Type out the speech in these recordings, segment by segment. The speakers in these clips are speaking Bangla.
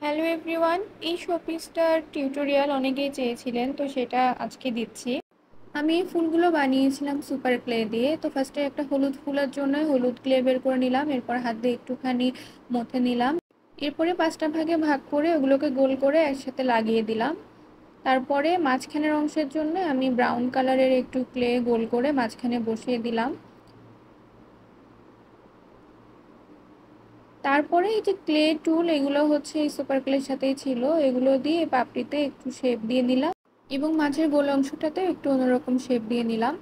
হ্যালো এভরিওয়ান, এই শোপিসটার টিউটোরিয়াল অনেকেই চেয়েছিলেন, তো সেটা আজকে দিচ্ছি। আমি এই ফুলগুলো বানিয়েছিলাম সুপার ক্লে দিয়ে। তো ফার্স্টে একটা হলুদ ফুলের জন্য হলুদ ক্লে বের করে নিলাম, এরপর হাত দিয়ে একটুখানি মথে নিলাম। এরপরে 5টা ভাগে ভাগ করে ওগুলোকে গোল করে একসাথে লাগিয়ে দিলাম। তারপরে মাঝখানের অংশের জন্য আমি ব্রাউন কালারের একটু ক্লে গোল করে মাঝখানে বসিয়ে দিলাম। তারপরে এই যে ক্লে টুল, এগুলো হচ্ছে এই সুপার ক্লের সাথেই ছিল, এগুলো দিয়ে পাপড়িতে একটু শেপ দিয়ে নিলাম এবং মাঝের গোল অংশটাতে একটু অন্যরকম শেপ দিয়ে নিলাম।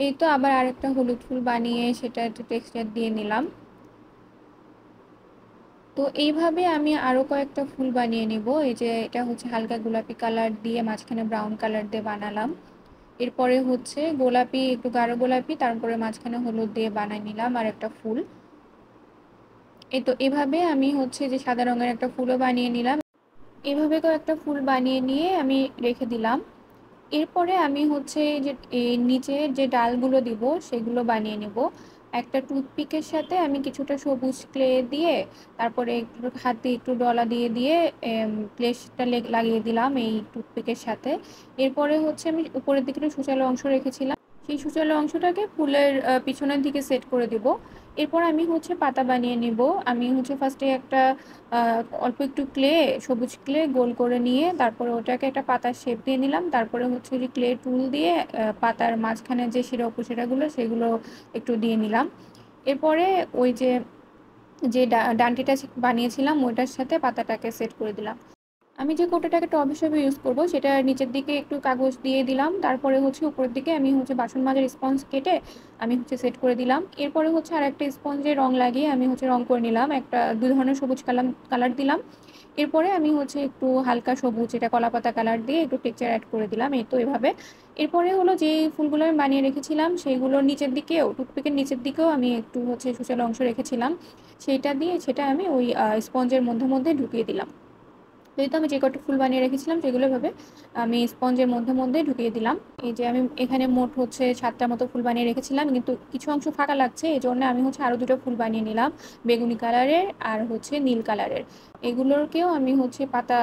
এই তো আবার আরেকটা হলুদ ফুল বানিয়ে সেটা একটু টেক্সচার দিয়ে নিলাম। তো এইভাবে আমি আরো কয়েকটা ফুল বানিয়ে নিব। এই যে এটা হচ্ছে হালকা গোলাপি কালার দিয়ে মাঝখানে ব্রাউন কালার দিয়ে বানালাম। এরপরে হচ্ছে গোলাপি, একটু গাঢ় গোলাপি, তারপরে মাঝখানে হলুদ দিয়ে বানিয়ে নিলাম আর একটা ফুল। এই তো এভাবে আমি হচ্ছে যে সাদা রঙের একটা ফুলও বানিয়ে নিলাম। এভাবে কয়েকটা ফুল বানিয়ে নিয়ে আমি রেখে দিলাম। এরপরে আমি হচ্ছে যে এই নিচে যে ডালগুলো দিব সেগুলো বানিয়ে নেব। একটা টুথপিকের সাথে আমি কিছুটা সবুজ ক্লে দিয়ে, তারপরে একটু হাত দিয়ে একটু ডলা দিয়ে দিয়ে ক্লেটা লাগিয়ে দিলাম এই টুথপিকের সাথে। এরপরে হচ্ছে আমি উপরের দিকে একটু সূচালো অংশ রেখেছিলাম, সেই সূচালো অংশটাকে ফুলের পিছনের দিকে সেট করে দিব। এরপর আমি হচ্ছে পাতা বানিয়ে নিব। আমি হচ্ছে ফার্স্টে একটা অল্প একটু ক্লে, সবুজ ক্লে গোল করে নিয়ে তারপরে ওটাকে একটা পাতার শেপ দিয়ে নিলাম। তারপরে হচ্ছে যে ক্লে টুল দিয়ে পাতার মাঝখানে যে শিরা উপশিরাগুলো সেগুলো একটু দিয়ে নিলাম। এরপরে ওই যে যে ডান্ডিটা বানিয়েছিলাম ওইটার সাথে পাতাটাকে সেট করে দিলাম। আমি যে কৌটোটাকে টব হিসেবে ইউজ করব সেটা নিচের দিকে একটু কাগজ দিয়ে দিলাম, তারপরে হচ্ছে উপরের দিকে আমি হচ্ছে বাসন মাজার স্পঞ্জ কেটে আমি হচ্ছে সেট করে দিলাম। এরপরে হচ্ছে আর একটা স্পঞ্জে রং লাগিয়ে আমি হচ্ছে রং করে নিলাম, একটা দুই ধরনের সবুজ কালার দিলাম। এরপরে আমি হচ্ছে একটু হালকা সবুজ, এটা কলাপাতা কালার দিয়ে একটু টেক্সচার অ্যাড করে দিলাম। এই তো এভাবে। এরপরে হলো যে ফুলগুলো আমি বানিয়ে রেখেছিলাম সেইগুলো নিচের দিকেও, টুথপিকের নিচের দিকেও আমি একটু হচ্ছে সুচালো অংশ রেখেছিলাম, সেইটা দিয়ে সেটা আমি ওই স্পঞ্জের মধ্যে মধ্যে ঢুকিয়ে দিলাম। তো এই তো আমি যে কটা ফুল বানিয়ে রেখেছিলাম সেগুলো ভাবে আমি স্পঞ্জের মধ্যে মধ্যে ঢুকিয়ে দিলাম। এই যে আমি এখানে মোট হচ্ছে 7টার মতো ফুল বানিয়ে রেখেছিলাম, কিন্তু কিছু অংশ ফাঁকা লাগছে, এই জন্য আমি হচ্ছে আরো দুটো ফুল বানিয়ে নিলাম, বেগুনি কালারের আর হচ্ছে নীল কালারের। এগুলোকেও আমি হচ্ছে পাতা,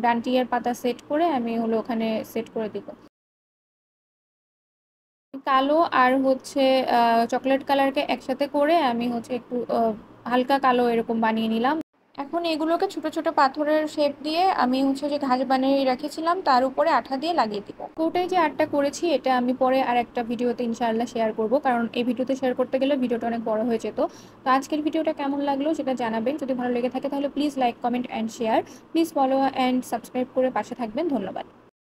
ডান্টিয়ার পাতা সেট করে আমি হলো ওখানে সেট করে দিব। কালো আর হচ্ছে চকলেট কালারকে একসাথে করে আমি হচ্ছে একটু হালকা কালো এরকম বানিয়ে নিলাম। এখন এগুলোকে ছোট ছোট পাথরের শেপ দিয়ে আমি হচ্ছে যে ঘাস বানিয়ে রেখেছিলাম তার উপরে আঠা দিয়ে লাগিয়ে দিব। ওটাই যে আর্টটা করেছি এটা আমি পরে আর একটা ভিডিওতে ইনশাআল্লাহ শেয়ার করব, কারণ এই ভিডিওতে শেয়ার করতে গেলে ভিডিওটা অনেক বড় হয়ে যেত। তো আজকের ভিডিওটা কেমন লাগলো সেটা জানাবেন। যদি ভালো লেগে থাকে তাহলে please like, comment and share. Please follow and subscribe করে পাশে থাকবেন। ধন্যবাদ।